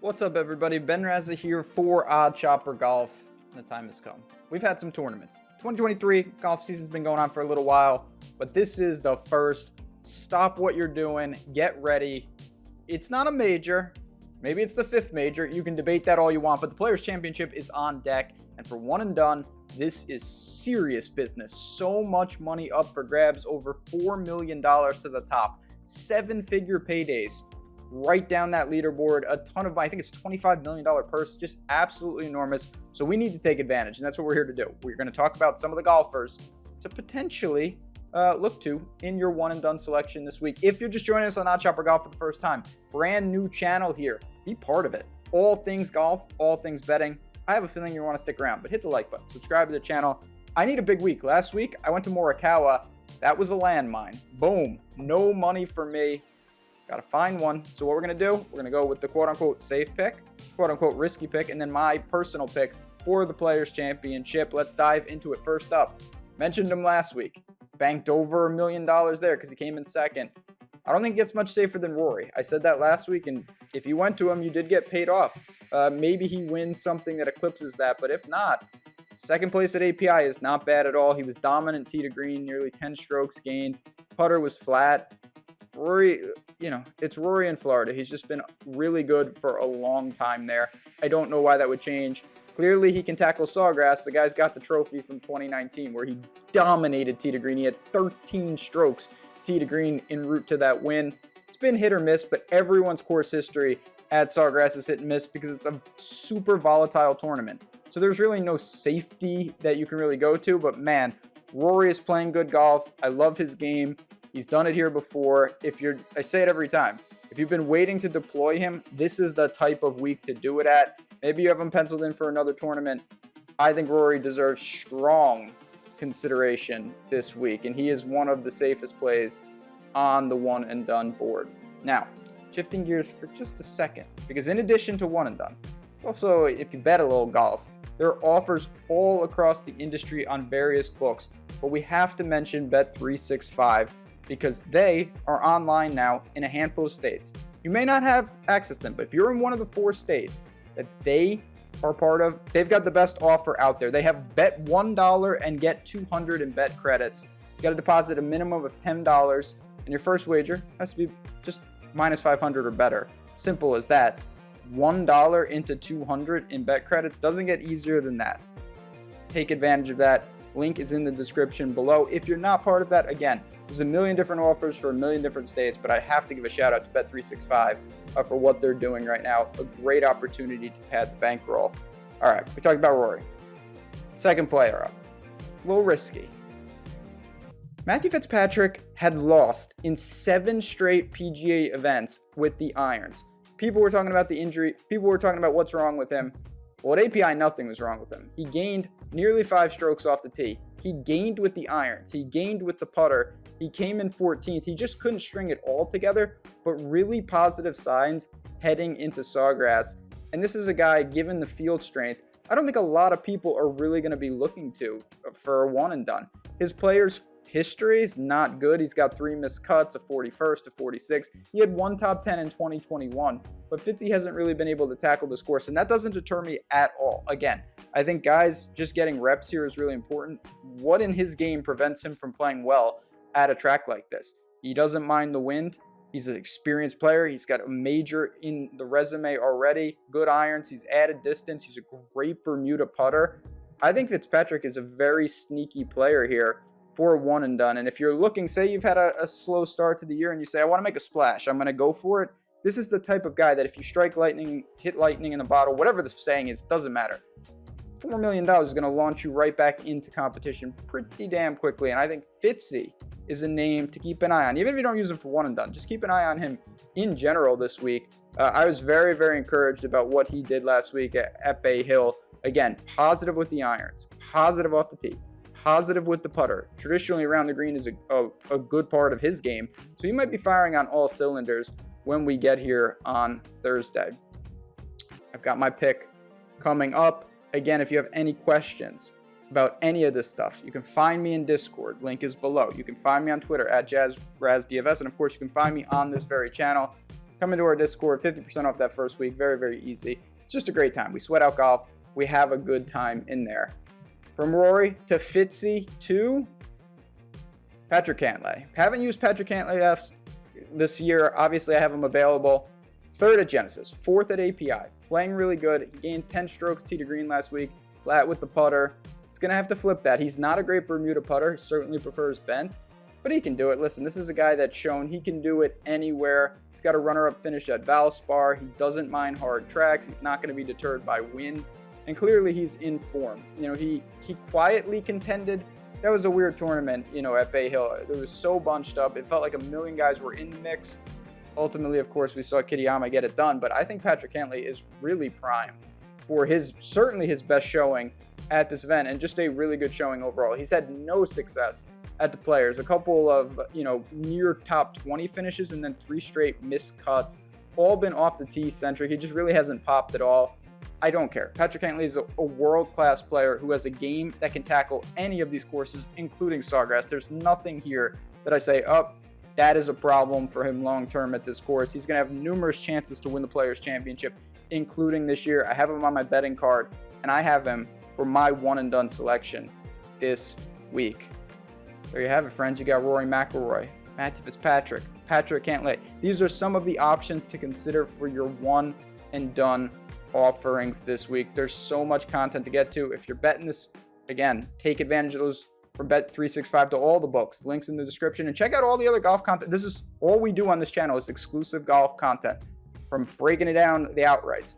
What's up, everybody? Ben Rasa here for OddsShopper Golf. The time has come. We've had some tournaments. 2023 golf season's been going on for a little while, but this is the first. Stop what you're doing. Get ready. It's not a major. Maybe it's the fifth major. You can debate that all you want, but the Players' Championship is on deck. And for one and done, this is serious business. So much money up for grabs. Over $4 million to the top. 7-figure paydays. Right down that leaderboard, a ton of, I think it's $25 million purse, just absolutely enormous. So we need to take advantage, and that's what we're here to do. We're going to talk about some of the golfers to potentially look to in your one and done selection this week. If you're just joining us on OddsShopper Golf for the first time, brand new channel here, be part of it. All things golf, all things betting. I have a feeling you want to stick around, but hit the like button, subscribe to the channel. I need a big week. Last week, I went to Morikawa. That was a landmine. Boom. No money for me. Got to find one. So what we're going to do, we're going to go with the quote-unquote safe pick, quote-unquote risky pick, and then my personal pick for the Players' Championship. Let's dive into it. First up, mentioned him last week. Banked over $1 million there because he came in second. I don't think it gets much safer than Rory. I said that last week, and if you went to him, you did get paid off. Maybe he wins something that eclipses that, but if not, second place at API is not bad at all. He was dominant tee to green, nearly 10 strokes gained. Putter was flat. Rory, it's Rory in Florida. He's just been really good for a long time there. I don't know why that would change. Clearly, he can tackle sawgrass. The guy's got the trophy from 2019 where he dominated tee to green. He had 13 strokes tee to green en route to that win. It's been hit or miss, but everyone's course history at sawgrass is hit and miss because it's a super volatile tournament. So there's really no safety that you can really go to, but man, Rory is playing good golf. I love his game. He's done it here before. I say it every time, if you've been waiting to deploy him, this is the type of week to do it at. Maybe you have him penciled in for another tournament. I think Rory deserves strong consideration this week, and he is one of the safest plays on the one and done board. Now, shifting gears for just a second, because in addition to one and done, also if you bet a little golf, there are offers all across the industry on various books, but we have to mention Bet365. Because they are online now in a handful of states. You may not have access to them, but if you're in one of the 4 states that they are part of, they've got the best offer out there. They have bet $1 and get $200 in bet credits. You got to deposit a minimum of $10, and your first wager has to be just minus 500 or better. Simple as that. $1 into $200 in bet credits doesn't get easier than that. Take advantage of that. Link is in the description below. If you're not part of that, again, there's a million different offers for a million different states, but I have to give a shout out to Bet365 for what they're doing right now. A great opportunity to pad the bankroll. All right, we talked about Rory. Second player up, a little risky. Matthew Fitzpatrick had lost in 7 straight PGA events with the irons. People were talking about the injury. People were talking about what's wrong with him. Well, at API, nothing was wrong with him. He gained nearly 5 strokes off the tee. He gained with the irons. He gained with the putter. He came in 14th. He just couldn't string it all together, but really positive signs heading into sawgrass. And this is a guy, given the field strength, I don't think a lot of people are really going to be looking to for a one and done. His player's history is not good. He's got 3 missed cuts, a 41st, a 46. He had 1 top 10 in 2021, but Fitzy hasn't really been able to tackle this course, and that doesn't deter me at all. Again, I think guys just getting reps here is really important. What in his game prevents him from playing well at a track like this? He doesn't mind the wind. He's an experienced player. He's got a major in the resume already. Good irons. He's added distance. He's a great Bermuda putter. I think Fitzpatrick is a very sneaky player here for a one and done. And if you're looking, say you've had a slow start to the year and you say, I want to make a splash, I'm going to go for it. This is the type of guy that if you strike lightning, hit lightning in the bottle, whatever the saying is, doesn't matter. $4 million is going to launch you right back into competition pretty damn quickly. And I think Fitzy is a name to keep an eye on. Even if you don't use him for one and done, just keep an eye on him in general this week. I was very, very encouraged about what he did last week at Bay Hill. Again, positive with the irons, positive off the tee, positive with the putter. Traditionally around the green is a good part of his game. So he might be firing on all cylinders when we get here on Thursday. I've got my pick coming up. Again, if you have any questions about any of this stuff, you can find me in Discord. Link is below. You can find me on Twitter at JazzRazDFS. And of course, you can find me on this very channel. Come into our Discord, 50% off that first week. Very, very easy. It's just a great time. We sweat out golf. We have a good time in there. From Rory to Fitzy to Patrick Cantlay. Haven't used Patrick Cantlay this year. Obviously, I have him available. 3rd at Genesis, 4th at API. Playing really good. He gained 10 strokes tee to green last week. Flat with the putter. He's going to have to flip that. He's not a great Bermuda putter. He certainly prefers bent, but he can do it. Listen, this is a guy that's shown he can do it anywhere. He's got a runner-up finish at Valspar. He doesn't mind hard tracks. He's not going to be deterred by wind. And clearly he's in form. You know, he quietly contended. That was a weird tournament, you know, at Bay Hill. It was so bunched up. It felt like a million guys were in the mix. Ultimately, of course, we saw Kitayama get it done. But I think Patrick Cantlay is really primed for certainly his best showing at this event and just a really good showing overall. He's had no success at the Players. A couple of, you know, near top 20 finishes and then 3 straight missed cuts. All been off the tee centric. He just really hasn't popped at all. I don't care. Patrick Cantlay is a world-class player who has a game that can tackle any of these courses, including Sawgrass. There's nothing here that I say, oh, that is a problem for him long-term at this course. He's going to have numerous chances to win the Players' Championship, including this year. I have him on my betting card, and I have him for my one-and-done selection this week. There you have it, friends. You got Rory McIlroy, Matthew Fitzpatrick, Patrick Cantlay. These are some of the options to consider for your one-and-done offerings this week. There's so much content to get to. If you're betting this, again, take advantage of those from Bet365 to all the books. Links in the description, and check out all the other golf content. This is all we do on this channel is exclusive golf content, from breaking it down, the outrights,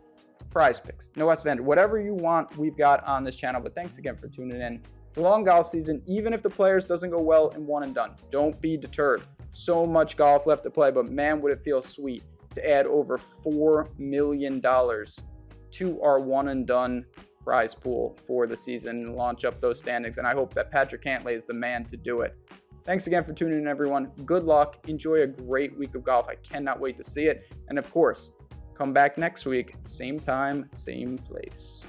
prize picks, no West End, whatever you want, we've got on this channel. But thanks again for tuning in. It's a long golf season. Even if the Players doesn't go well in one and done, don't be deterred. So much golf left to play, but man, would it feel sweet to add over $4 million to our one and done prize pool for the season and launch up those standings. And I hope that Patrick Cantlay is the man to do it. Thanks again for tuning in, everyone. Good luck. Enjoy a great week of golf. I cannot wait to see it. And of course, come back next week, same time, same place.